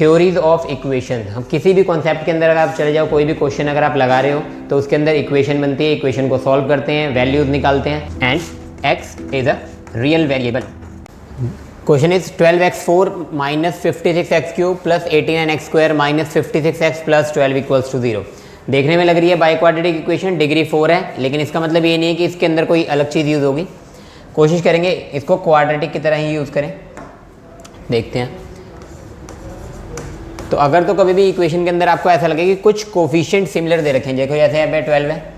Theories of equation, हम किसी भी कॉन्सेप्ट के अंदर अगर आप चले जाओ, कोई भी क्वेश्चन अगर आप लगा रहे हो तो उसके अंदर इक्वेशन बनती है, इक्वेशन को सॉल्व करते हैं, वैल्यूज निकालते हैं and X is a real variable. Question is 12x4 minus 56x³ plus 89x² minus 56x plus 12 equals to 0। देखने में लग रही है बाई क्वाड्रेटिक इक्वेशन, डिग्री 4 है, लेकिन इसका मतलब ये नहीं है कि इसके अंदर कोई अलग चीज़ यूज़ होगी। कोशिश करेंगे इसको क्वाड्रेटिक की तरह ही यूज़ करें, देखते हैं। तो अगर तो कभी भी इक्वेशन के अंदर आपको ऐसा लगे कि कुछ कोफिशिएंट सिमिलर दे रखे हैं, देखो जैसे यहाँ पे 12 है,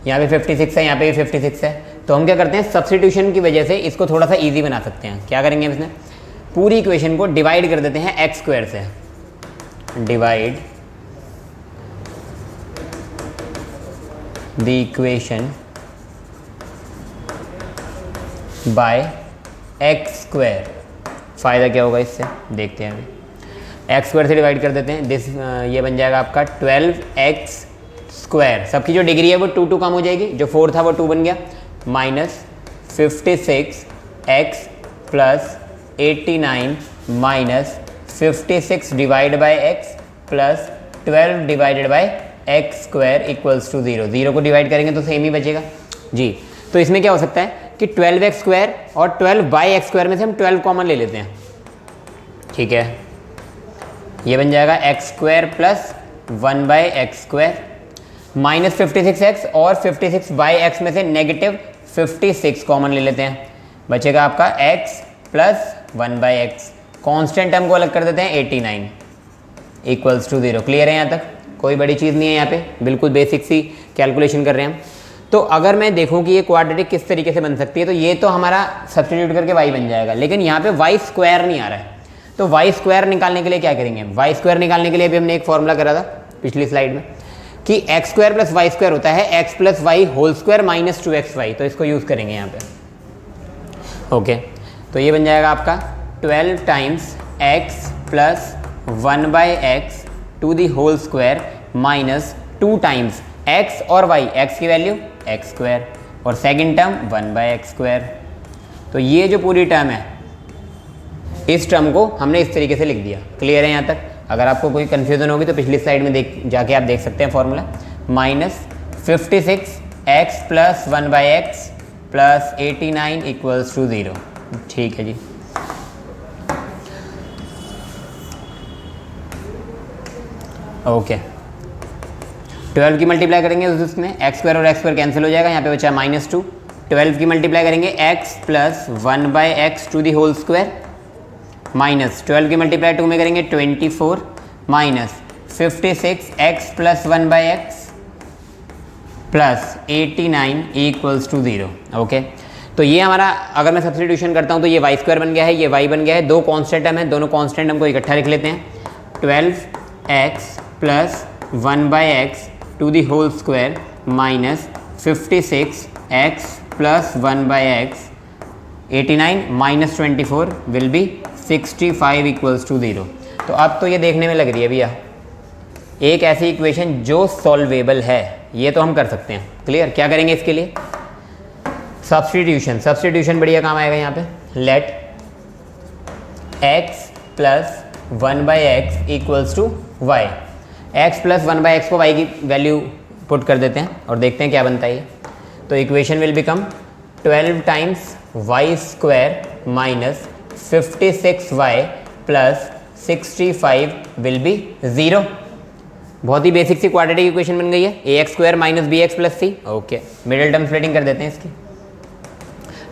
यहाँ पे 56 है, यहाँ पे भी 56 है, तो हम क्या करते हैं सब्स्टिट्यूशन की वजह से इसको थोड़ा सा इजी बना सकते हैं। क्या करेंगे इसमें, पूरी इक्वेशन को डिवाइड कर देते हैं x² से, divide the equation by x²। फ़ायदा क्या होगा इससे, देखते हैं अभी। x² से डिवाइड कर देते हैं, दिस ये बन जाएगा आपका 12x²। सबकी जो डिग्री है वो 2 कम हो जाएगी, जो 4 था वो 2 बन गया, minus 56x plus 89 minus 56 divide by x plus 12 divided by x² equals to 0। 0 को डिवाइड करेंगे तो सेम ही बचेगा जी। तो इसमें क्या हो सकता है कि 12x² और 12/x² में से हम 12 कॉमन ले लेते हैं, ठीक है। ये बन जाएगा x² plus 1/x² minus 56x और 56/x में से नेगेटिव 56 कॉमन ले लेते हैं, बचेगा आपका x plus 1/x। Constant term को अलग कर देते हैं 89 इक्वल्स टू 0। क्लियर है यहाँ तक, कोई बड़ी चीज़ नहीं है यहाँ पे, बिल्कुल बेसिक सी कैलकुलेशन कर रहे हैं हम। तो अगर मैं देखूं कि ये क्वाड्रेटिक किस तरीके से बन सकती है, तो ये तो हमारा सब्स्टिट्यूट करके y बन जाएगा, लेकिन यहाँ पे y² नहीं आ रहा है। तो y² निकालने के लिए क्या करेंगे, y² निकालने के लिए भी हमने एक फॉर्मूला करा था पिछली स्लाइड में कि x² प्लस y² होता है x plus Y whole square minus 2xy। तो इसको यूज़ करेंगे यहाँ पे, ओके। तो ये बन जाएगा आपका 12 times x plus 1/x to the whole square minus 2 times x और y, x की वैल्यू x² और सेकंड टर्म 1/x²। तो ये जो पूरी टर्म है, इस टर्म को हमने इस तरीके से लिख दिया। क्लियर है यहाँ तक? अगर आपको कोई कन्फ्यूजन होगी तो पिछली स्लाइड में जाके आप देख सकते हैं formula, minus 56x plus 1/x plus 89 equals to 0। ठीक है जी। ओके, 12 की मल्टीप्लाई करेंगे तो उसमें x² और x² कैंसिल हो जाएगा, यहाँ पे बचा -2। 12 की मल्टीप्लाई करेंगे x plus 1/x to the whole square minus 12 की मल्टीप्लाई 2 में करेंगे 24 minus 56x plus 1/x plus 89 equals to 0। Okay, तो ये हमारा, अगर मैं सब्स्टिट्यूशन करता हूँ तो ये y² बन गया है, ये y बन गया है। दो कांस्टेंट टर्म है, दोनों कांस्टेंट हमको इकट्ठा लिख लेते हैं। 12x plus 1/x to the whole square minus 56x plus 1/x 89 minus 24 will be 65 equals to 0। तो अब तो ये देखने में लग रही है भैया एक ऐसी इक्वेशन जो सॉल्वेबल है, ये तो हम कर सकते हैं। क्लियर? क्या करेंगे इसके लिए? सब्स्टिट्यूशन बढ़िया काम आएगा यहाँ पे। Let x plus 1/x equals to y। x plus 1/x को y की वैल्यू पुट कर देते हैं और देखते हैं क्या बनता है ये। तो equation will become 12 times y² minus 56y plus 65 will be 0। बहुत ही बेसिक सी क्वाड्रेटिक इक्वेशन बन गई है। ax² minus bx plus c। Okay, middle term splitting कर देते हैं इसकी।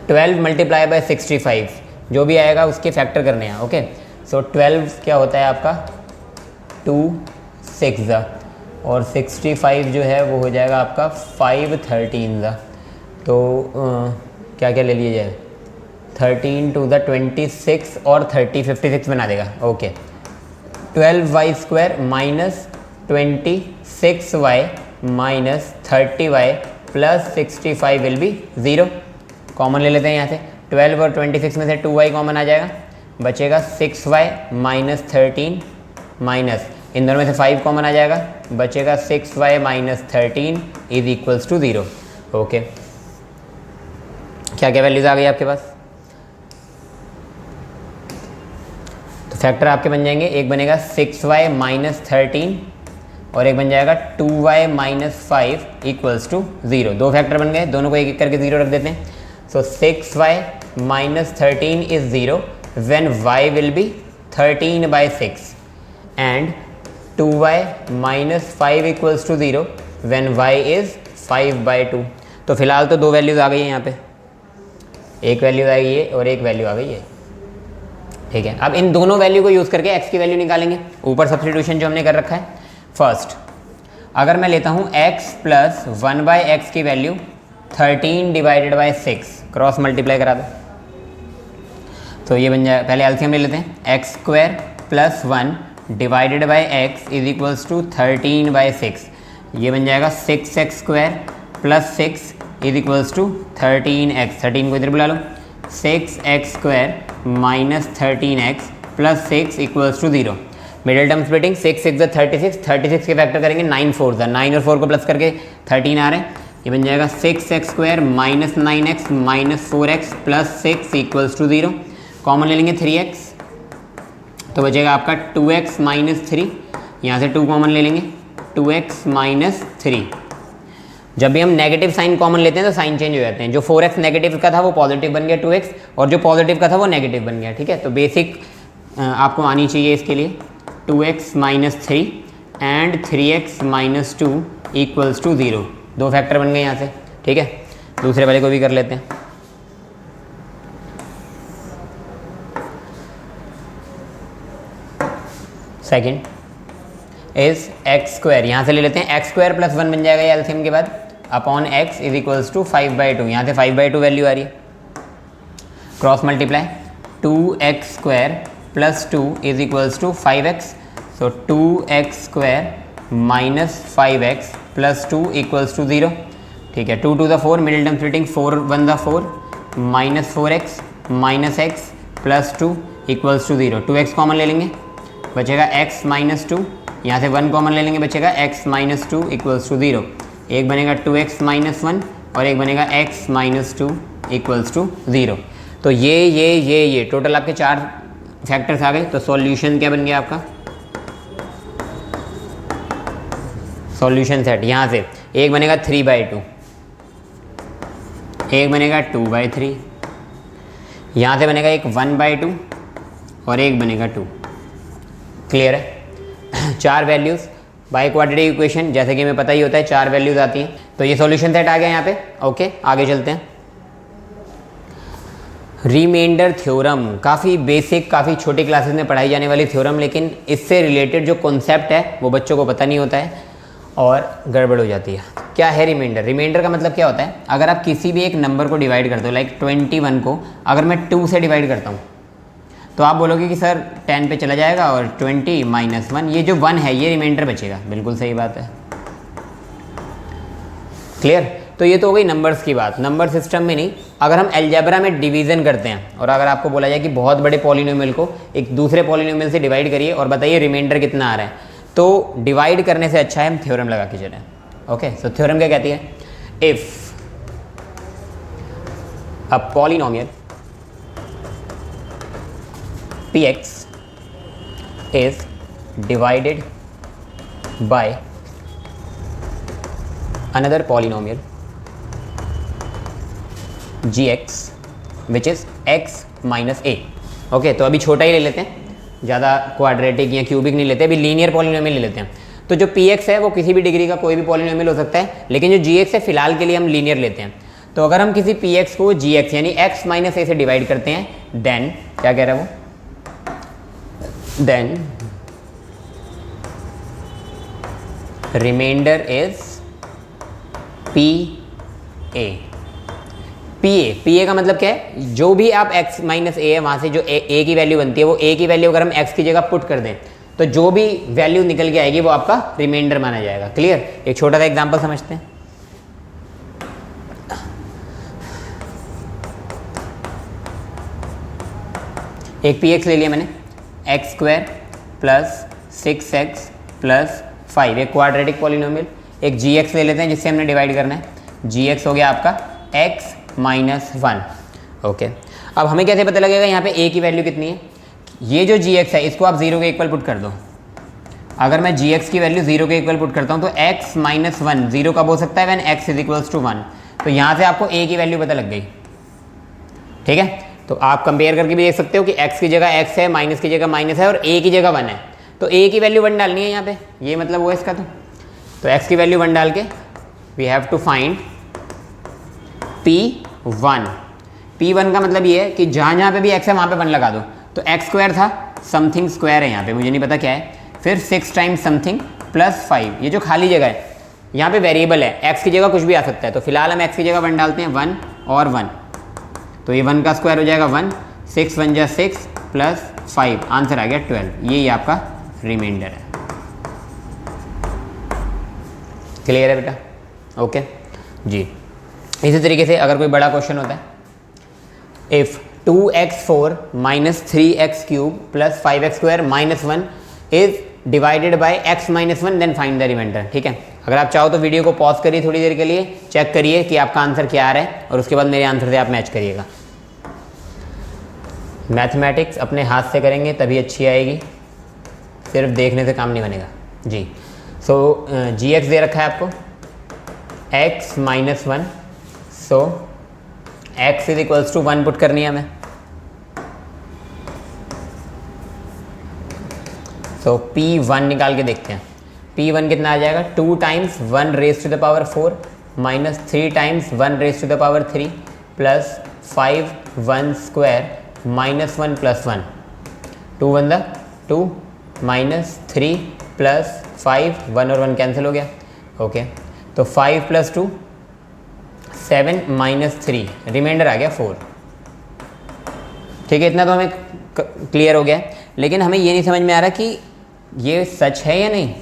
12 मल्टीप्लाई बाय 65, जो भी आएगा उसके फैक्टर करने हैं। ओके, सो 12 क्या होता है आपका 2 6 और 65 जो है वो हो जाएगा आपका 5 13। तो क्या क्या ले लिया जाए, 13 टू द 26 और 30 56 बना देगा। Okay, 12y² minus 26y minus 30y plus 65 will be 0। Common ले लेते हैं यहाँ से। 12 और 26 में से 2y कॉमन आ जाएगा, बचेगा 6y माइनस 13 माइनस इन दोनों में से 5 कॉमन आ जाएगा, बचेगा 6y minus 13 is equals to 0। Okay, क्या क्या वैल्यूज आ गई आपके पास? तो फैक्टर आपके बन जाएंगे, एक बनेगा 6y माइनस 13 और एक बन जाएगा 2y माइनस 5 इक्वल्स टू 0। दो फैक्टर बन गए, दोनों को एक एक करके 0 रख देते हैं। So 6y minus 13 is 0 when y will be 13/6 and 2y minus 5 equals to 0 when y is 5/2। तो फिलहाल तो दो वैल्यूज़ आ गई है यहाँ पे, एक वैल्यू आ गई है और एक वैल्यू आ गई है, ठीक है। अब इन दोनों वैल्यू को यूज़ करके x की वैल्यू निकालेंगे, ऊपर सब्स्टिट्यूशन जो हमने कर रखा है। फर्स्ट अगर मैं लेता हूँ x प्लस 1/x की वैल्यू 13/6, क्रॉस मल्टीप्लाई करा दो तो ये बन जाए, पहले एलसीएम ले लेते हैं। x square plus 1 divided by x is equals to 13/6, ये बन जाएगा 6x square plus 6 is equals to 13x, 13 को इधर बुला लो, 6x square minus 13x plus 6 equals to 0। Middle term splitting, 6 6 36, 36 के फैक्टर करेंगे 9 4 9 और 4 को प्लस करके 13 आ रहे हैं, ये बन जाएगा 6x square minus 9x minus 4x plus 6 equals to 0। Common ले लेंगे 3x तो बचेगा आपका 2x माइनस 3, यहाँ से 2 कॉमन ले लेंगे, 2x माइनस 3। जब भी हम नेगेटिव साइन कॉमन लेते हैं तो साइन चेंज हो जाते हैं, जो 4x नेगेटिव का था वो पॉजिटिव बन गया 2x, और जो पॉजिटिव का था वो नेगेटिव बन गया, ठीक है। तो बेसिक आपको आनी चाहिए इसके लिए 2x minus 3 and 3x minus 2 equals to 0। दो फैक्टर बन गए यहाँ से, ठीक है। दूसरे वाले को भी कर लेते हैं। सेकेंड इज x स्क्वायर, यहाँ से ले लेते हैं, x स्क्वायर प्लस 1 बन जाएगा ये एलसीएम के बाद, upon x is equals to 5/2, यहाँ से 5/2 वैल्यू आ रही है, cross multiply 2x square plus 2 is equals to 5x, so 2x square minus 5x plus 2 equals to 0, ठीक है। 2 to the 4 middle term splitting, 4 1 the 4 minus 4x minus x plus 2 equals to 0। 2x common ले लेंगे, बचेगा x minus 2, यहाँ से 1 common ले लेंगे, बचेगा x माइनस 2 इक्वल्स टू 0। एक बनेगा 2x माइनस 1 और एक बनेगा x माइनस 2 इक्वल्स टू 0। तो ये टोटल आपके 4 फैक्टर्स आ गए। तो सॉल्यूशन क्या बन गया आपका, सॉल्यूशन सेट, यहाँ से एक बनेगा 3/2, एक बनेगा 2/3, यहाँ से बनेगा एक 1/2 और एक बनेगा 2। क्लियर है? 4 वैल्यूज़ बाय क्वाड्रेटिक इक्वेशन, जैसे कि हमें पता ही होता है 4 वैल्यूज़ आती हैं। तो ये सॉल्यूशन सेट आ गया यहाँ पे। ओके, आगे चलते हैं। रिमाइंडर थ्योरम, काफ़ी बेसिक, काफ़ी छोटी क्लासेस में पढ़ाई जाने वाली थ्योरम, लेकिन इससे रिलेटेड जो कॉन्सेप्ट है वो बच्चों को पता नहीं होता है और गड़बड़ हो जाती है। क्या है रिमाइंडर? रिमाइंडर का मतलब क्या होता है, अगर आप किसी भी एक नंबर को डिवाइड करते हो, लाइक 21 को अगर मैं 2 से डिवाइड करता हूँ तो आप बोलोगे कि सर 10 पे चला जाएगा और 20 माइनस 1, ये जो 1 है ये रिमाइंडर बचेगा। बिल्कुल सही बात है। क्लियर? तो ये तो हो गई नंबर्स की बात। नंबर सिस्टम में नहीं, अगर हम अलजेब्रा में डिवीज़न करते हैं और अगर आपको बोला जाए कि बहुत बड़े पॉलिनोमियल को एक दूसरे पॉलिनोमियल से डिवाइड करिए और बताइए रिमाइंडर कितना आ रहा है, तो डिवाइड करने से अच्छा है हम थ्योरम लगा के चलें। ओके, सो थ्योरम क्या कहती है, if a polynomial px is divided by another polynomial gx which is x minus a। Okay, तो अभी छोटा ही ले लेते हैं, ज़्यादा क्वाड्रेटिक या क्यूबिक नहीं लेते, अभी लीनियर पॉलिनोमियल ले लेते हैं। तो जो px है वो किसी भी डिग्री का कोई भी पॉलिनोमियल हो सकता है, लेकिन जो gx है फिलहाल के लिए हम लीनियर लेते हैं। तो अगर हम किसी px को gx यानी x माइनस a से डिवाइड करते हैं, देन क्या कह रहा है वो, then remainder is PA का मतलब क्या है, जो भी आप x माइनस a है वहाँ से जो a की वैल्यू बनती है वो a की वैल्यू अगर हम x की जगह पुट कर दें तो जो भी वैल्यू निकल के आएगी वो आपका रिमाइंडर माना जाएगा। क्लियर? एक छोटा सा एग्जांपल समझते हैं। एक px ले लिया मैंने, x square plus 6x plus 5, एक क्वाड्रेटिक पॉलिनोमियल। एक gx ले लेते हैं जिससे हमने डिवाइड करना है, gx हो गया आपका x माइनस 1। ओके, अब हमें कैसे पता लगेगा यहाँ पे a की वैल्यू कितनी है, ये जो gx है इसको आप 0 के इक्वल पुट कर दो। अगर मैं gx की वैल्यू 0 के इक्वल पुट करता हूँ तो x माइनस 1 0 कब हो सकता है, when x is equals to 1। तो यहाँ से आपको a की वैल्यू पता लग गई, ठीक है। तो आप कंपेयर करके भी देख सकते हो कि x की जगह x है, माइनस की जगह माइनस है और a की जगह 1 है, तो a की वैल्यू 1 डालनी है यहाँ पे, ये मतलब वो है इसका। तो x की वैल्यू 1 डाल के we have to find p1। p1 का मतलब ये है कि जहाँ पे भी x है वहाँ पे 1 लगा दो। तो x स्क्वायर था, समथिंग स्क्वायर है यहाँ पे, मुझे नहीं पता क्या है, फिर 6 टाइम्स समथिंग प्लस 5, ये जो खाली जगह है यहाँ पे वेरिएबल है, x की जगह कुछ भी आ सकता है। तो फिलहाल हम x की जगह 1 डालते हैं, 1 और 1, तो ये 1 का स्क्वायर हो जाएगा 1, 6 1 जा 6 प्लस 5, आंसर आ गया 12। ये आपका रिमाइंडर है। क्लियर है बेटा? ओके जी। इसी तरीके से अगर कोई बड़ा क्वेश्चन होता है, if 2x4 minus 3x cube plus 5x square minus 1 is divided by x minus 1 then find the remainder. ठीक है, अगर आप चाहो तो वीडियो को पॉज करिए थोड़ी देर के लिए, चेक करिए कि आपका आंसर क्या आ रहा है और उसके बाद मेरे आंसर से आप मैच करिएगा। मैथमेटिक्स अपने हाथ से करेंगे तभी अच्छी आएगी, सिर्फ देखने से काम नहीं बनेगा जी। सो gx दे रखा है आपको x minus 1, so x is equals to 1 put करनी है हमें। सो p1 निकाल के देखते हैं, p1 कितना आ जाएगा, 2 times 1 raise to the power 4 minus 3 times 1 raise to the power 3 plus 5 1 square minus 1 plus 1, 2 1 the 2 minus 3 plus 5, 1 और 1 कैंसिल हो गया। ओके, तो 5 प्लस 2 7 माइनस 3, रिमाइंडर आ गया 4। ठीक है, इतना तो हमें क्लियर हो गया, लेकिन हमें ये नहीं समझ में आ रहा कि ये सच है या नहीं।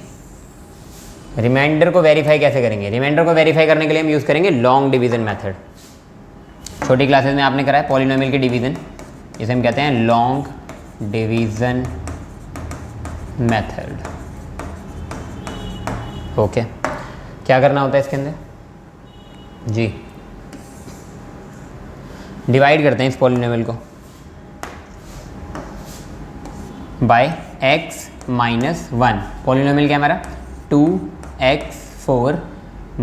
रिमाइंडर को वेरीफाई कैसे करेंगे? रिमाइंडर को वेरीफाई करने के लिए हम यूज़ करेंगे लॉन्ग डिवीज़न मेथड। छोटी क्लासेस में आपने करा है पॉलिनोमियल की डिवीज़न, इसे हम कहते हैं लॉन्ग डिवीज़न मेथड। ओके, क्या करना होता है इसके अंदर जी, डिवाइड करते हैं इस पॉलिनोमियल को बाय x माइनस 1। पॉलिनोमियल क्या हमारा 2x4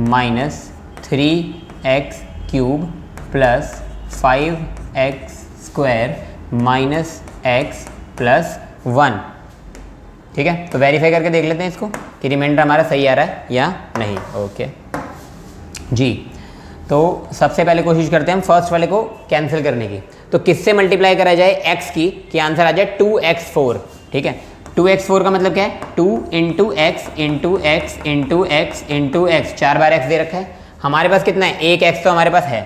minus 3x cube plus 5x square minus x plus 1। ठीक है, तो वेरीफाई करके देख लेते हैं इसको कि रिमाइंडर हमारा सही आ रहा है या नहीं। ओके जी, तो सबसे पहले कोशिश करते हैं हम फर्स्ट वाले को कैंसिल करने की। तो किससे मल्टीप्लाई करा जाए x की कि आंसर आ जाए 2x4। ठीक है, 2x4 का मतलब क्या है, 2 into x into x into x into x, 4 बार x दे रखा है। हमारे पास कितना है, एक x तो हमारे पास है,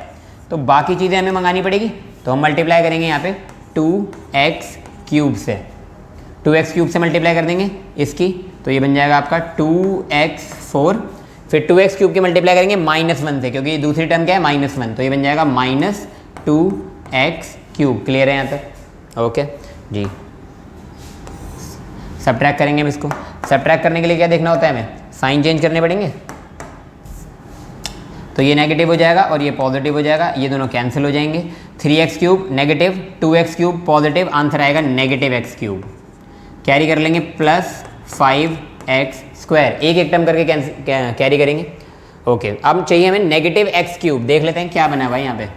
तो बाकी चीज़ें हमें मंगानी पड़ेगी। तो हम मल्टीप्लाई करेंगे यहाँ पे 2x क्यूब से, 2x क्यूब से मल्टीप्लाई कर देंगे इसकी, तो ये बन जाएगा आपका 2x4। फिर 2x क्यूब की मल्टीप्लाई करेंगे माइनस 1 से, क्योंकि दूसरी टर्म क्या है -1, तो ये बन जाएगा माइनस 2x क्यूब। क्लियर है यहाँ तक? ओके जी, सब्ट्रैक्ट करेंगे हम इसको। सब्ट्रैक्ट करने के लिए क्या देखना होता है हमें, साइन चेंज करने पड़ेंगे। तो ये नेगेटिव हो जाएगा और ये पॉजिटिव हो जाएगा, ये दोनों कैंसिल हो जाएंगे। 3x cube negative, 2x cube positive, answer आएगा नेगेटिव x क्यूब। कैरी कर लेंगे प्लस 5x स्क्वायर, एक एक टर्म करके कैरी करेंगे। ओके, अब चाहिए हमें नेगेटिव x क्यूब। देख लेते हैं क्या बना है भाई यहाँ पे,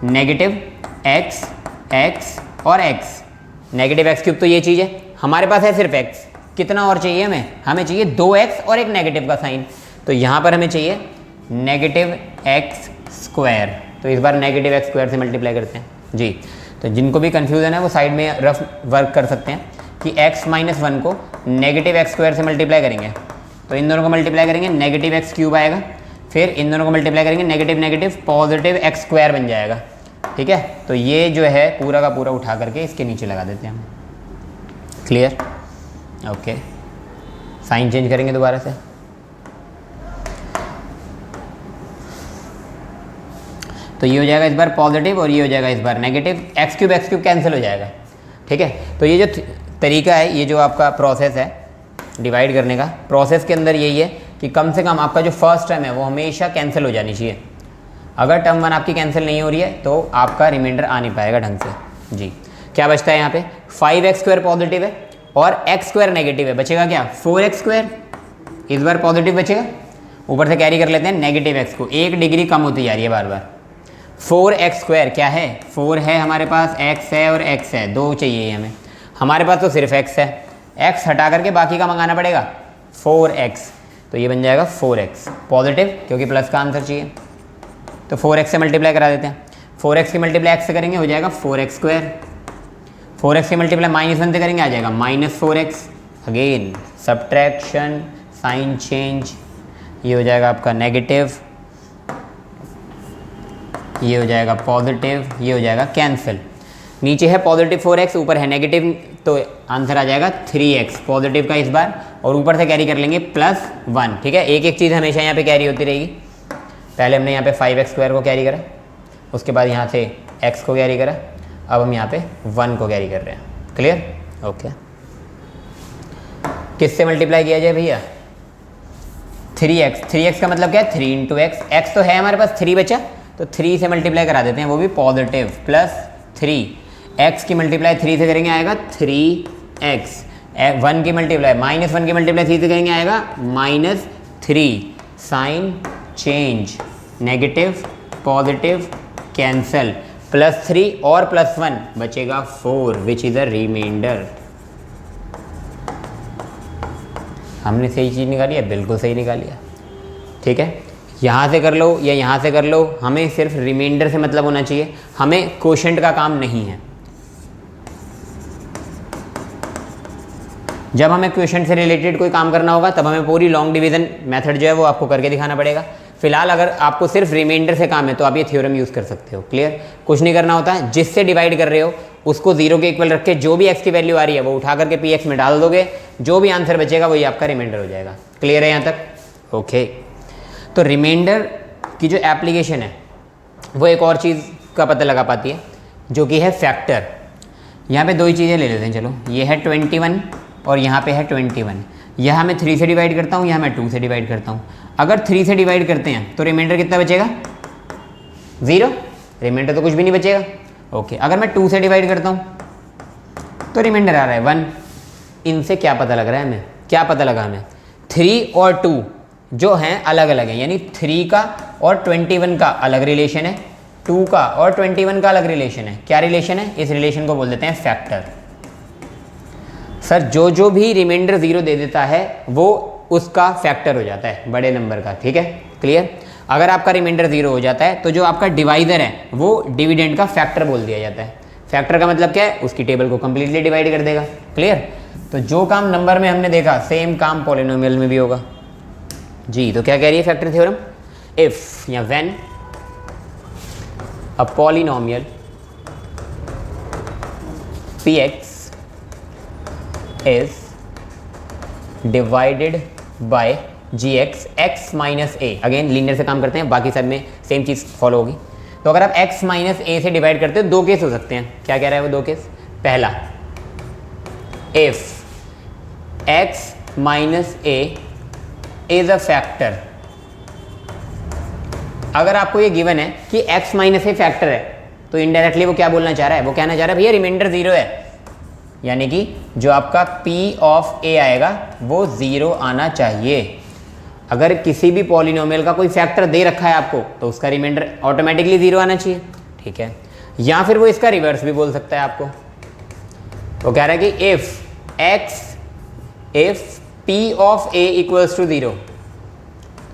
नेगेटिव x x और x। नेगेटिव x क्यूब तो ये चीज़ है, हमारे पास है सिर्फ x, कितना और चाहिए हमें चाहिए 2x और एक नेगेटिव का साइन। तो यहाँ पर हमें चाहिए नेगेटिव x स्क्वायर, तो इस बार नेगेटिव x स्क्वायर से मल्टीप्लाई करते हैं जी। तो जिनको भी कन्फ्यूज़न है वो साइड में रफ वर्क कर सकते हैं कि x माइनस 1 को नेगेटिव x स्क्वायर से मल्टीप्लाई करेंगे, तो इन दोनों को मल्टीप्लाई करेंगे नेगेटिव x क्यूब आएगा, फिर इन दोनों को मल्टीप्लाई करेंगे negative negative positive x square बन जाएगा। ठीक है, तो ये जो है पूरा का पूरा उठा करके इसके नीचे लगा देते हैं हम। क्लियर? ओके, साइन चेंज करेंगे दोबारा से। तो ये हो जाएगा इस बार पॉजिटिव और ये हो जाएगा इस बार नेगेटिव, x क्यूब कैंसिल हो जाएगा। ठीक है, तो ये जो तरीका है, ये जो आपका प्रोसेस है डिवाइड करने का, प्रोसेस के अंदर यही है कि कम से कम आपका जो फर्स्ट टर्म है वो हमेशा कैंसिल हो जानी चाहिए। अगर टर्म 1 आपकी कैंसिल नहीं हो रही है तो आपका रिमाइंडर आ नहीं पाएगा ढंग से जी। क्या बचता है यहाँ पे 5x² पॉजिटिव है और x² नेगेटिव है, बचेगा क्या 4x²। इस बार पॉजिटिव बचेगा, ऊपर से कैरी कर लेते हैं नेगेटिव x को, 1 डिग्री कम होती जा रही है बार बार। 4x² क्या है 4 है हमारे पास, x है और x है, 2 चाहिए हमें, हमारे पास तो सिर्फ x है, x हटा करके बाकी का मंगाना पड़ेगा 4x, तो ये बन जाएगा 4x पॉजिटिव क्योंकि प्लस का आंसर चाहिए, तो 4x से मल्टीप्लाई करा देते हैं। 4x की मल्टीप्लाई x से करेंगे हो जाएगा 4x², 4x की मल्टीप्लाई -1 से करेंगे आ जाएगा -4x। Again subtraction, sign change, ये हो जाएगा आपका नेगेटिव, ये हो जाएगा पॉजिटिव, ये हो जाएगा कैंसिल। नीचे है पॉजिटिव 4x, ऊपर है नेगेटिव, तो आंसर आ जाएगा 3x पॉजिटिव का इस बार, और ऊपर से कैरी कर लेंगे +1। ठीक है, एक एक चीज़ हमेशा यहाँ पे कैरी होती रहेगी। पहले हमने यहाँ पे 5x² को कैरी करा, उसके बाद यहाँ से x को कैरी करा, अब हम यहाँ पे 1 को कैरी कर रहे हैं। क्लियर? ओके। किससे मल्टीप्लाई किया जाए भैया 3x, 3x का मतलब क्या है 3 × x, x तो है हमारे पास 3 बचा, तो 3 से मल्टीप्लाई करा देते हैं, वो भी पॉजिटिव +3, x की मल्टीप्लाई 3 से करेंगे आएगा 3x, 1 की मल्टीप्लाई -1 की मल्टीप्लाई 3 से करेंगे आएगा -3, sign change, negative positive cancel, +3 और +1 बचेगा 4 विच इज़ अ रिमाइंडर। हमने सही चीज़ निकाली है, बिल्कुल सही निकाली है। ठीक है, यहाँ से कर लो या यहाँ से कर लो, हमें सिर्फ रिमाइंडर से मतलब होना चाहिए, हमें क्वोशेंट का काम नहीं है। जब हमें क्वोशेंट से रिलेटेड कोई काम करना होगा तब हमें पूरी लॉन्ग डिवीज़न मेथड जो है वो आपको करके दिखाना पड़ेगा। फिलहाल अगर आपको सिर्फ रिमाइंडर से काम है तो आप ये थ्योरम यूज़ कर सकते हो। क्लियर? कुछ नहीं करना होता है, जिससे डिवाइड कर रहे हो उसको 0 के इक्वल रख के जो भी x की वैल्यू आ रही है वो उठा करके px में डाल दोगे, जो भी आंसर बचेगा वही आपका रिमाइंडर हो जाएगा। क्लियर है यहाँ तक? ओके। तो रिमाइंडर की जो एप्लीकेशन है वो एक और चीज़ का पता लगा पाती है जो कि है फैक्टर। यहाँ पे 2 ही चीज़ें ले लेते हैं, चलो ये है 21 और यहाँ पे है 21, यहाँ मैं 3 से डिवाइड करता हूँ, यहाँ मैं 2 से डिवाइड करता हूँ। अगर 3 से डिवाइड करते हैं तो रिमाइंडर कितना बचेगा 0, रिमाइंडर तो कुछ भी नहीं बचेगा। ओके, अगर मैं 2 से डिवाइड करता हूँ तो रिमाइंडर आ रहा है 1। इनसे क्या पता लग रहा है हमें, क्या पता लगा हमें 3 और 2 जो हैं अलग अलग हैं, यानी 3 का और 21 का अलग रिलेशन है, 2 का और 21 का अलग रिलेशन है। क्या रिलेशन है? इस रिलेशन को बोल देते हैं फैक्टर। सर जो भी रिमाइंडर 0 दे देता है वो उसका फैक्टर हो जाता है बड़े नंबर का। ठीक है, क्लियर? अगर आपका रिमाइंडर 0 हो जाता है तो जो आपका डिवाइजर है वो डिविडेंड का फैक्टर बोल दिया जाता है। फैक्टर का मतलब क्या है? उसकी टेबल को कंप्लीटली डिवाइड कर देगा। क्लियर? तो जो काम नंबर में हमने देखा सेम काम पॉलिनोमियल में भी होगा जी। तो क्या कह रही है फैक्टर थ्योरम? इफ या when a polynomial px is divided by gx x minus a, again linear से काम करते हैं, बाकी सब में सेम चीज़ फॉलो होगी। तो अगर आप x माइनस ए से डिवाइड करते हो 2 केस हो सकते हैं। क्या कह रहा है वो 2 केस? पहला if x minus A is a factor, अगर आपको ये गिवन है कि x माइनस ए फैक्टर है तो इनडायरेक्टली वो क्या बोलना चाह रहा है? वो कहना चाह रहा है भैया रिमाइंडर 0 है, यानी कि जो आपका p ऑफ a आएगा वो 0 आना चाहिए। अगर किसी भी पॉलिनोमियल का कोई फैक्टर दे रखा है आपको तो उसका रिमाइंडर ऑटोमेटिकली 0 आना चाहिए। ठीक है, या फिर वो इसका रिवर्स भी बोल सकता है आपको। वो कह रहा है कि if p of a equals to 0,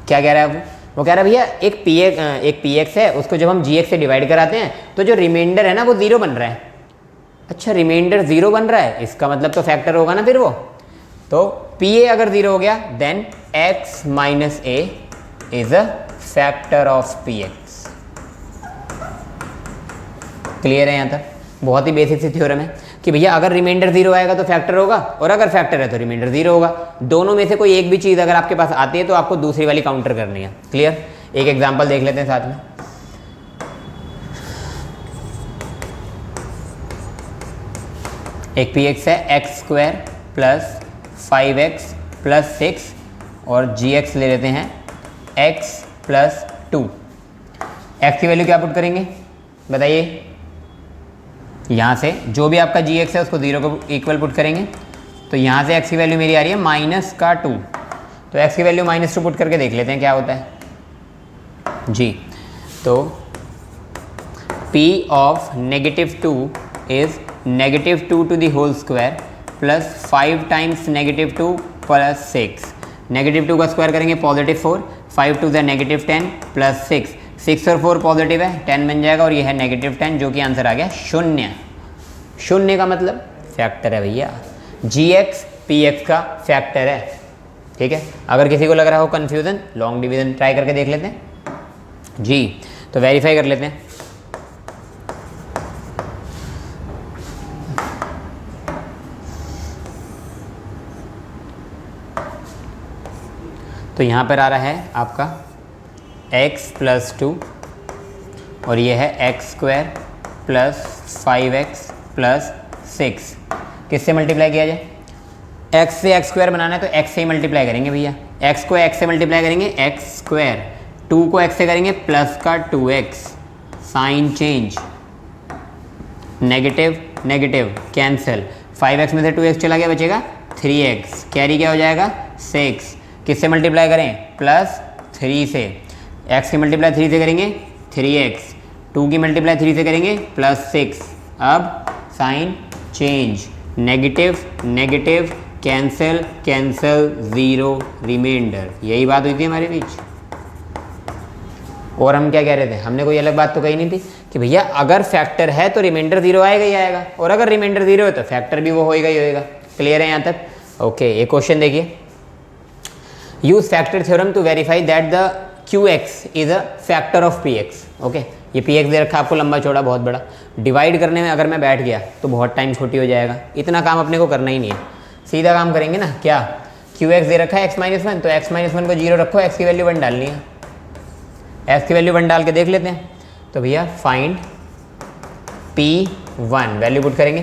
क्या कह रहा है वो कह रहा है भैया एक px है, उसको जब हम gx से डिवाइड कराते हैं तो जो रिमाइंडर है ना वो 0 बन रहा है। अच्छा, रिमाइंडर 0 बन रहा है, इसका मतलब तो फैक्टर होगा ना फिर वो। तो pa अगर 0 हो गया then x minus a is a factor of px। Clear है यहाँ तक? बहुत ही बेसिक सी थ्योरम है कि भैया अगर रिमाइंडर 0 आएगा तो फैक्टर होगा, और अगर फैक्टर है तो रिमाइंडर 0 होगा। दोनों में से कोई एक भी चीज़ अगर आपके पास आती है तो आपको दूसरी वाली काउंटर करनी है। क्लियर? एक एग्जांपल देख लेते हैं साथ में। एक px है x² प्लस 5x प्लस 6 और gx ले लेते हैं x प्लस 2। x की वैल्यू क्या पुट करेंगे बताइए? यहाँ से जो भी आपका जी एक्स है उसको 0 को इक्वल पुट करेंगे, तो यहाँ से x की वैल्यू मेरी आ रही है -2, तो x की वैल्यू -2 पुट करके देख लेते हैं क्या होता है जी। तो p of -2 is -2 to the whole square plus 5 times -2 plus 6, -2 का स्क्वायर करेंगे +4, 5 टू द -10 प्लस 6 और 4 पॉजिटिव है 10 बन जाएगा, और ये है -10 जो कि आंसर आ गया 0। 0 का मतलब फैक्टर है भैया, gx px का फैक्टर है, ठीक है। अगर किसी को लग रहा हो कन्फ्यूज़न, लॉन्ग डिवीज़न ट्राई करके देख लेते हैं जी। तो वेरीफाई कर लेते हैं। तो यहाँ पर आ रहा है आपका x + 2 और ये है x² + 5x + 6, किससे मल्टीप्लाई किया जाए? x से x² बनाना है तो x से ही मल्टीप्लाई करेंगे भैया, x को x से मल्टीप्लाई करेंगे x², 2 को x से करेंगे प्लस का 2x, sign change, negative negative cancel, 5x में से 2x चला गया बचेगा 3x, कैरी क्या हो जाएगा 6, किससे मल्टीप्लाई करें +3 से, x की मल्टीप्लाई 3 से करेंगे 3x, 2 की मल्टीप्लाई 3 से करेंगे +6, अब sign change, negative negative cancel cancel 0 remainder, यही बात हुई थी हमारे बीच। और हम क्या कह रहे थे, हमने कोई अलग बात तो कही नहीं थी कि भैया अगर फैक्टर है तो रिमाइंडर 0 आएगा ही आएगा, और अगर रिमाइंडर 0 है तो फैक्टर भी वो होएगा ही होएगा। क्लियर है यहाँ तक? ओके, एक क्वेश्चन देखिए, use factor theorem to verify that the qx is a factor of px। Okay, ये px दे रखा आपको लंबा चौड़ा बहुत बड़ा, डिवाइड करने में अगर मैं बैठ गया तो बहुत टाइम छोटी हो जाएगा, इतना काम अपने को करना ही नहीं है, सीधा काम करेंगे ना, क्या qx दे रखा है x-1, तो x-1 को 0 रखो, x की वैल्यू 1 डालनी है, x की वैल्यू 1 डाल के देख लेते हैं। तो भैया फाइंड p1, वैल्यू पुट करेंगे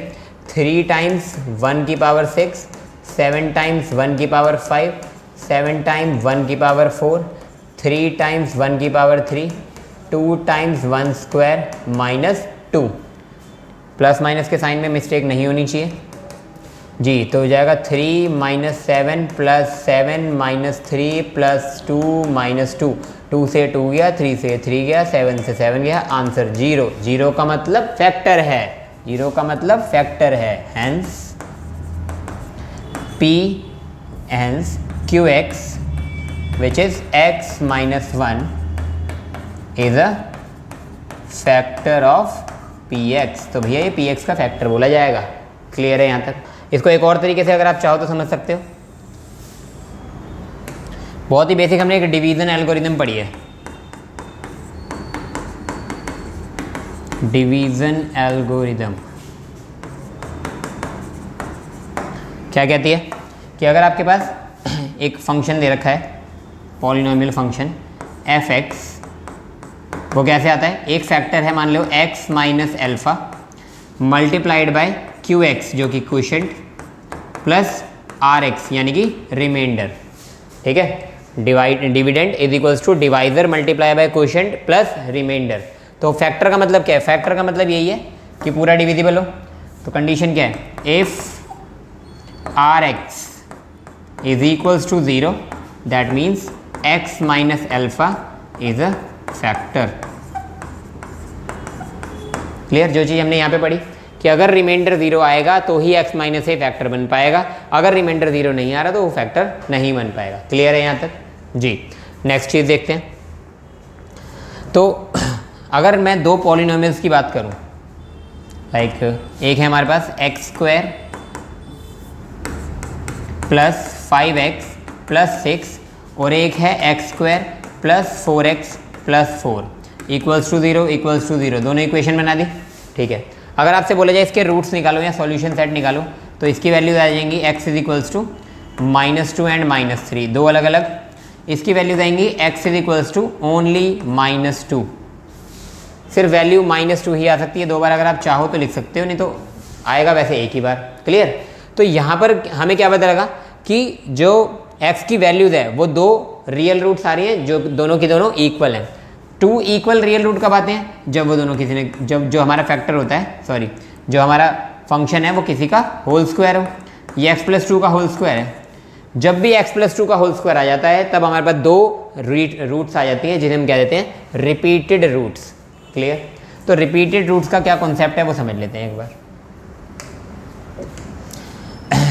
3 टाइम्स 1 की पावर 6, 7 टाइम्स 1 की पावर 5, 7 टाइम्स 1 की पावर 4, 3 टाइम्स 1 की power 3, 2 times 1 square -2, plus minus के साइन में मिस्टेक नहीं होनी चाहिए जी। तो हो जाएगा 3 - 7 + 7 - 3 + 2 - 2, 2 से 2 गया, 3 से 3 गया, 7 से 7 गया, आंसर 0। 0 का मतलब फैक्टर है, 0 का मतलब फैक्टर है, hence p hence qx which is x - 1 is a factor of px। तो भैया ये px का फैक्टर बोला जाएगा। क्लियर है यहाँ तक? इसको एक और तरीके से अगर आप चाहो तो समझ सकते हो, बहुत ही बेसिक हमने एक डिवीजन एल्गोरिदम पढ़ी है, डिवीजन एल्गोरिदम क्या कहती है कि अगर आपके पास एक फंक्शन दे रखा है, पॉलिनोमियल फंक्शन f(x), वो कैसे आता है, एक फैक्टर है मान लो x - alpha multiplied by qx जो कि क्वोशिएंट प्लस rx यानी कि रिमाइंडर, ठीक है। Dividend is equals to divisor multiply by quotient plus remainder. तो फैक्टर का मतलब क्या है, फैक्टर का मतलब यही है कि पूरा डिविजिबल हो। तो कंडीशन क्या है, if rx is equals to 0 that means x - alpha is a factor. Clear? जो चीज़ हमने यहाँ पे पढ़ी कि अगर रिमाइंडर 0 आएगा तो ही x - a फैक्टर बन पाएगा, अगर रिमाइंडर 0 नहीं आ रहा तो वो फैक्टर नहीं बन पाएगा। क्लियर है यहाँ तक जी? नेक्स्ट चीज़ देखते हैं। तो अगर मैं दो पॉलिनोमियल्स की बात करूँ, लाइक एक है हमारे पास x² + 5x + 6 और एक है x² + 4x + 4 इक्वल्स टू 0, दोनों इक्वेशन बना दी, ठीक है। अगर आपसे बोला जाए इसके रूट्स निकालो या सॉल्यूशन सेट निकालो तो इसकी वैल्यूज आ जाएंगी x is equals to -2 and -3, दो अलग अलग। इसकी वैल्यूज आएंगी x is equals to only -2, सिर्फ वैल्यू -2 ही आ सकती है, दो बार अगर आप चाहो तो लिख सकते हो, नहीं तो आएगा वैसे एक ही बार। क्लियर? तो यहाँ पर हमें क्या पता लगा कि जो x की वैल्यूज़ है वो दो रियल रूट्स आ रही हैं जो दोनों की दोनों इक्वल हैं। 2 इक्वल रियल रूट कब आते हैं, जब वो दोनों किसी ने, जब जो हमारा फैक्टर होता है, सॉरी, जो हमारा फंक्शन है वो किसी का होल स्क्वायर हो, ये x प्लस 2 का होल स्क्वायर है। जब भी x प्लस 2 का होल स्क्वायर आ जाता है तब हमारे पास दो रूट्स आ जाती हैं जिन्हें हम क्या देते हैं रिपीटेड रूट्स। क्लियर? तो रिपीटेड रूट्स का क्या कॉन्सेप्ट है वो समझ लेते हैं एक बार।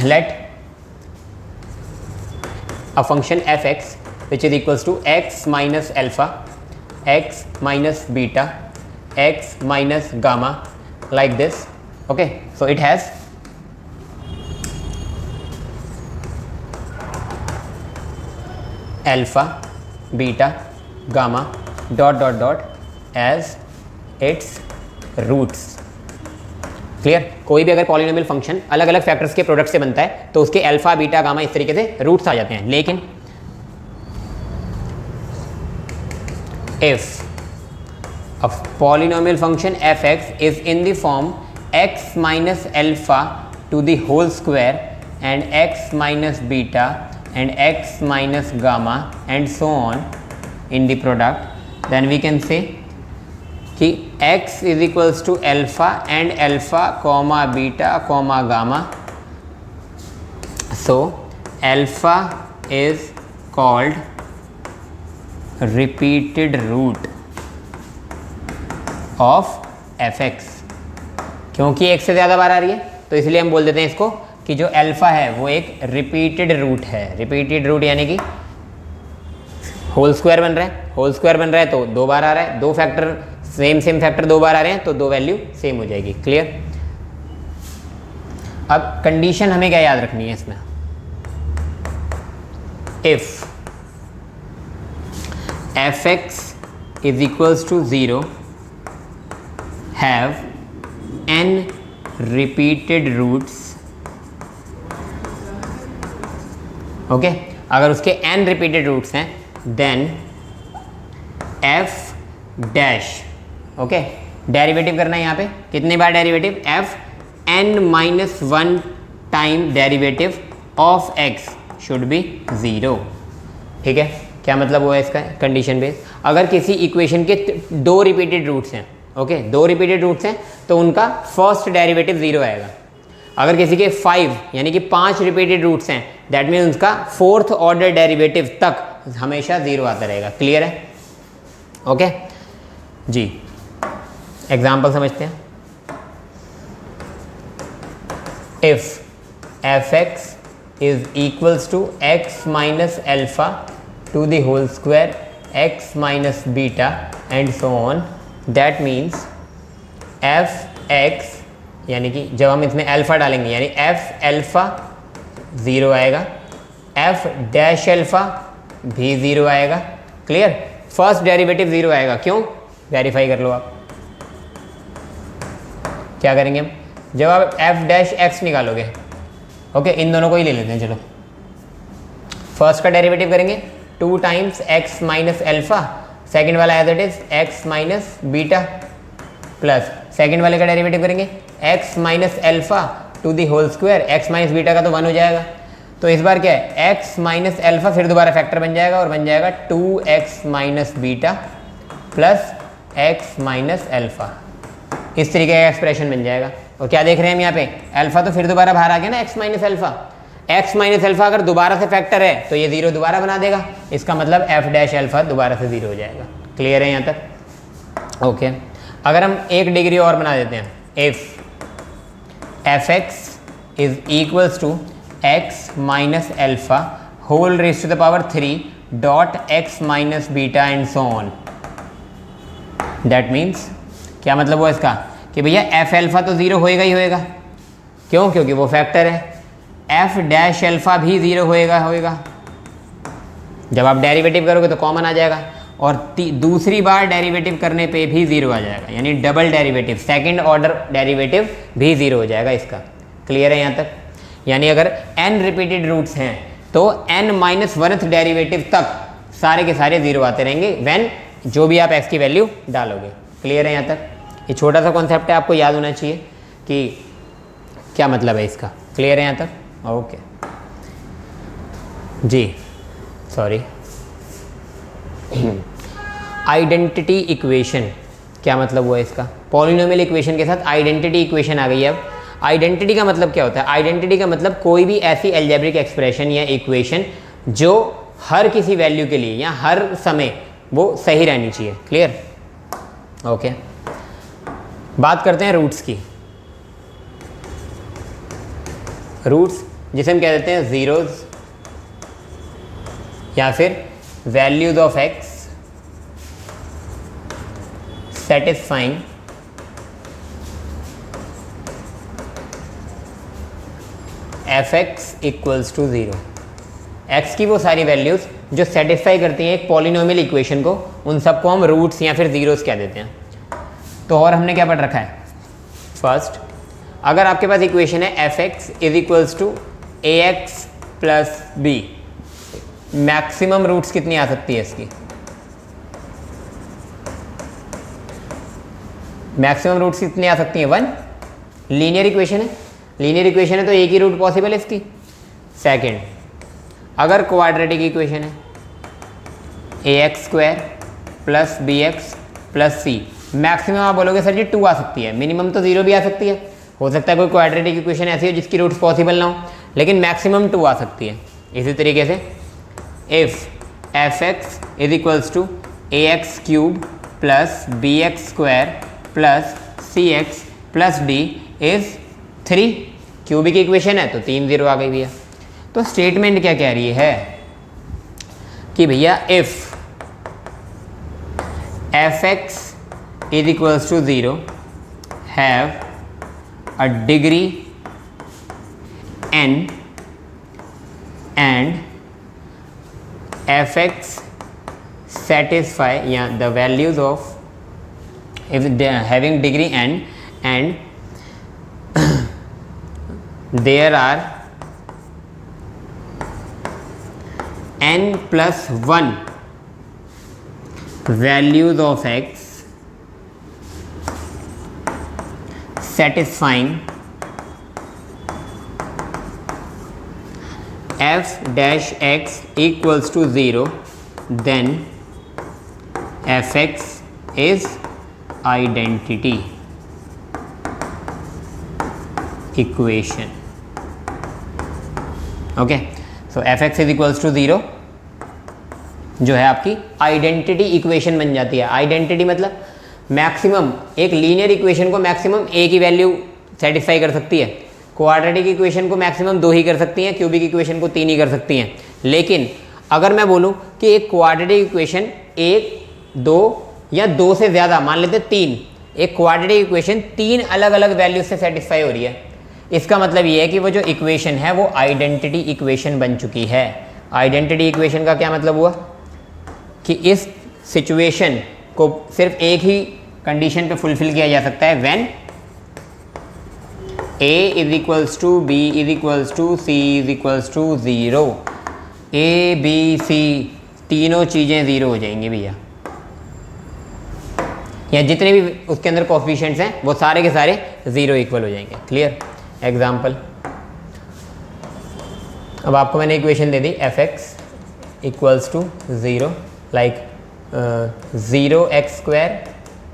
Let a function fx which is equals to x minus alpha, x minus beta, x minus gamma, like this. Okay, so it has alpha, beta, gamma, dot dot dot as its roots. Clear? कोई भी अगर polynomial function अलग अलग factors के product से बनता है तो उसके अल्फा बीटा गामा इस तरीके से रूट्स आ जाते हैं। लेकिन if a polynomial function fx is in the form x minus alpha to the whole square and x minus beta and x minus gamma and so on in the product, then we can say कि x is equals to alpha and alpha comma beta comma gamma. So alpha is called repeated root of fx। क्योंकि x से ज़्यादा बार आ रही है तो इसलिए हम बोल देते हैं इसको कि जो अल्फा है वो एक रिपीटेड रूट है। रिपीटेड रूट यानी कि होल स्क्वायर बन रहा है, होल स्क्वायर बन रहा है तो दो बार आ रहा है, दो फैक्टर सेम फैक्टर दो बार आ रहे हैं तो दो वैल्यू सेम हो जाएगी। क्लियर? अब कंडीशन हमें क्या याद रखनी है इसमें, if fx is equals to 0 have n repeated roots. Okay, अगर उसके n रिपीटेड रूट्स हैं then f dash, okay, derivative करना है यहाँ पे कितनी बार derivative, f n minus 1 time derivative of x should be 0। ठीक है? क्या मतलब हुआ इसका कंडीशन बेस, अगर किसी इक्वेशन के दो रिपीटेड रूट्स हैं, ओके, दो रिपीटेड रूट्स हैं तो उनका फर्स्ट डेरिवेटिव 0 आएगा। अगर किसी के 5 यानी कि 5 रिपीटेड रूट्स हैं दैट मीन्स उसका फोर्थ ऑर्डर डेरिवेटिव तक हमेशा 0 आता रहेगा। क्लियर है? ओके जी, एग्जाम्पल समझते हैं। If fx is equals to x minus alpha to the whole square x minus beta and so on, that means fx यानी कि जब हम इसमें अल्फा डालेंगे यानी f अल्फा 0 आएगा, f डैश अल्फा भी 0 आएगा। क्लियर? फर्स्ट डेरिवेटिव 0 आएगा। क्यों? वेरीफाई कर लो आप। क्या करेंगे हम, जब आप f डैश x निकालोगे, ओके, इन दोनों को ही ले लेते हैं। चलो फर्स्ट का डेरिवेटिव करेंगे 2 times x minus alpha, second वाला as it is x minus beta, plus second वाले का डेरिवेटिव करेंगे x minus alpha to the whole square, x minus beta का तो 1 हो जाएगा। तो इस बार क्या है, x माइनस अल्फा फिर दोबारा फैक्टर बन जाएगा और बन जाएगा 2x minus beta plus x minus alpha. इस तरीके का एक्सप्रेशन बन जाएगा। और क्या देख रहे हैं हम यहाँ पे, अल्फा तो फिर दोबारा बाहर आ गया ना, x minus alpha. x minus alpha अगर दोबारा से फैक्टर है तो ये 0 दोबारा बना देगा, इसका मतलब f डैश अल्फा दोबारा से 0 हो जाएगा। क्लियर है यहाँ तक? ओके, अगर हम एक डिग्री और बना देते हैं, if fx is equals to x minus alpha whole raise to the power 3 dot x minus beta and so on, that means क्या मतलब हुआ इसका कि भैया f अल्फा तो 0 होएगा ही होएगा। क्यों? क्योंकि वो फैक्टर है। f डैश अल्फा भी 0 होएगा। जब आप डेरिवेटिव करोगे तो कॉमन आ जाएगा और दूसरी बार डेरिवेटिव करने पे भी 0 आ जाएगा, यानी double derivative, second order derivative भी 0 हो जाएगा इसका। क्लियर है यहाँ तक? यानी अगर n रिपीटेड रूट्स हैं तो n माइनस 1th डेरिवेटिव तक सारे के सारे 0 आते रहेंगे व्हेन जो भी आप x की वैल्यू डालोगे। क्लियर है यहाँ तक? ये छोटा सा कॉन्सेप्ट है, आपको याद होना चाहिए कि क्या मतलब है इसका। क्लियर है यहाँ तक? ओके जी, सॉरी। आइडेंटिटी इक्वेशन क्या मतलब हुआ इसका? पॉलिनोमियल इक्वेशन के साथ आइडेंटिटी इक्वेशन आ गई है। अब आइडेंटिटी का मतलब क्या होता है? आइडेंटिटी का मतलब कोई भी ऐसी अलजेब्रिक एक्सप्रेशन या इक्वेशन जो हर किसी वैल्यू के लिए या हर समय वो सही रहनी चाहिए। क्लियर? ओके, बात करते हैं रूट्स की। रूट्स जिसे हम कह देते हैं जीरोज या फिर values of x satisfying f x equals to zero. X की वो सारी वैल्यूज़ जो सेटिस्फाई करती हैं एक पॉलिनोमियल इक्वेशन को, उन सबको हम रूट्स या फिर ज़ीरोस कह देते हैं। तो और हमने क्या पढ़ रखा है? फर्स्ट, अगर आपके पास इक्वेशन है f x is equals to a x plus b, maximum roots कितनी आ सकती है इसकी? मैक्सिमम रूट्स कितनी आ सकती हैं? 1। लीनियर इक्वेशन है, लीनियर इक्वेशन है तो एक ही रूट पॉसिबल है इसकी। सेकेंड, अगर क्वाड्रेटिक इक्वेशन है a x square plus b x plus c, maximum आप बोलोगे सर जी 2 आ सकती है, मिनिमम तो 0 भी आ सकती है। हो सकता है कोई क्वाड्रेटिक इक्वेशन ऐसी हो जिसकी रूट्स पॉसिबल ना हो, लेकिन मैक्सिमम 2 आ सकती है। इसी तरीके से if f x is equals to a x cube plus b x square plus c x plus d is 3, cubic equation है तो 3 0 आ गई भैया। तो स्टेटमेंट क्या कह रही है कि भैया if f x is equals to 0 have a degree n and f x satisfy the values of if they are having degree n and there are n plus 1 values of x satisfying f dash x equals to 0, then f x is identity equation. Okay, so f x is equals to 0 जो है आपकी identity equation बन जाती है। Identity मतलब maximum, एक linear equation को maximum एक ही वैल्यू सेटिस्फाई कर सकती है, क्वाड्रेटिक इक्वेशन को मैक्सिमम 2 ही कर सकती हैं, क्यूबिक इक्वेशन को 3 ही कर सकती हैं। लेकिन अगर मैं बोलूं कि एक क्वाड्रेटिक इक्वेशन 1, 2 या 2 से ज़्यादा, मान लेते 3, एक क्वाड्रेटिक इक्वेशन 3 अलग अलग वैल्यूज से सेटिस्फाई हो रही है, इसका मतलब ये है कि वो जो इक्वेशन है वो आइडेंटिटी इक्वेशन बन चुकी है। आइडेंटिटी इक्वेशन का क्या मतलब हुआ कि इस सिचुएशन को सिर्फ एक ही कंडीशन पे फुलफिल किया जा सकता है, when a is equals to b is equals to c is equals to 0। a b c तीनों चीज़ें 0 हो जाएंगी भैया, या जितने भी उसके अंदर कोफिशिएंट्स हैं वो सारे के सारे 0 इक्वल हो जाएंगे। क्लियर? एग्जाम्पल, अब आपको मैंने इक्वेशन दे दी f x equals to 0, like 0x square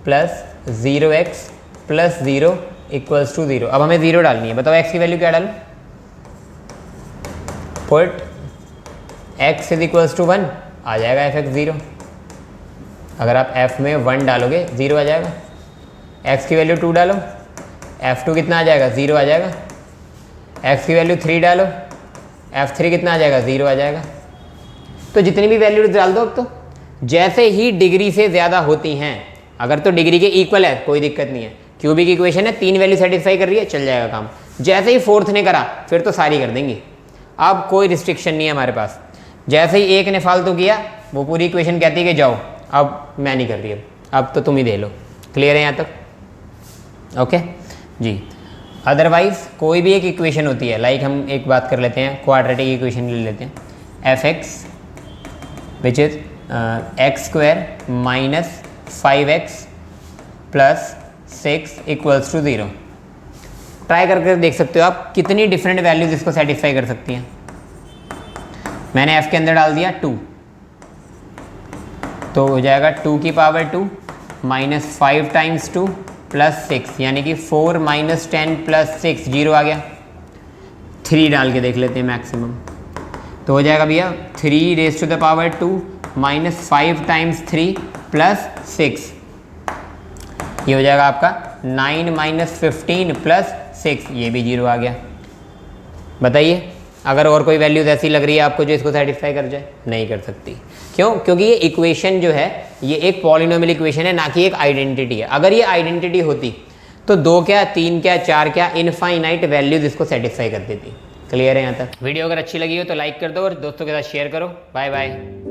plus 0x plus 0 equals to 0। अब हमें 0 डालनी है, बताओ x की वैल्यू क्या डालूं? Put x is equals to 1, आ जाएगा एफ एक्स 0। अगर आप f में 1 डालोगे 0 आ जाएगा। x की वैल्यू 2 डालो, f2 कितना आ जाएगा? 0 आ जाएगा। x की वैल्यू 3 डालो, f3 कितना आ जाएगा? 0 आ जाएगा। तो जितनी भी वैल्यू डाल दो, अब तो जैसे ही डिग्री से ज़्यादा होती हैं, अगर तो डिग्री के इक्वल है कोई दिक्कत नहीं है, क्यूबिक इक्वेशन है 3 वैल्यू सेटिस्फाई कर रही है, चल जाएगा काम। जैसे ही 4th ने करा फिर तो सारी कर देंगे, अब कोई रिस्ट्रिक्शन नहीं है हमारे पास। जैसे ही एक ने फालतू किया वो पूरी इक्वेशन कहती है कि जाओ, अब मैं नहीं कर रही, अब तो तुम ही दे लो। क्लियर है यहाँ तक? ओके जी। अदरवाइज कोई भी एक इक्वेशन होती है, लाइक हम एक बात कर लेते हैं, क्वाड्रेटिक इक्वेशन ले लेते हैं, f x which is x square minus 5x plus 6 equals to 0। Try करके देख सकते हो आप कितनी डिफरेंट वैल्यूज इसको सेटिस्फाई कर सकती हैं। मैंने f के अंदर डाल दिया 2, तो हो जाएगा 2 की पावर 2 माइनस 5 टाइम्स 2 प्लस 6 यानी कि 4 माइनस 10 प्लस 6 जीरो आ गया। 3 डाल के देख लेते हैं मैक्सिमम, तो हो जाएगा भैया 3 raise to the power 2 minus 5 times 3 plus 6, ये हो जाएगा आपका 9 माइनस 15 प्लस 6, ये भी जीरो आ गया। बताइए अगर और कोई वैल्यूज ऐसी लग रही है आपको जो इसको सेटिस्फाई कर जाए, नहीं कर सकती। क्यों? क्योंकि ये इक्वेशन जो है ये एक पॉलिनोमियल इक्वेशन है, ना कि एक आइडेंटिटी है। अगर ये आइडेंटिटी होती तो 2 क्या 3 क्या 4 क्या इनफाइनाइट वैल्यूज इसको सेटिस्फाई कर देती। क्लियर है यहाँ तक? वीडियो अगर अच्छी लगी हो तो लाइक कर दो और दोस्तों के साथ शेयर करो। Bye bye.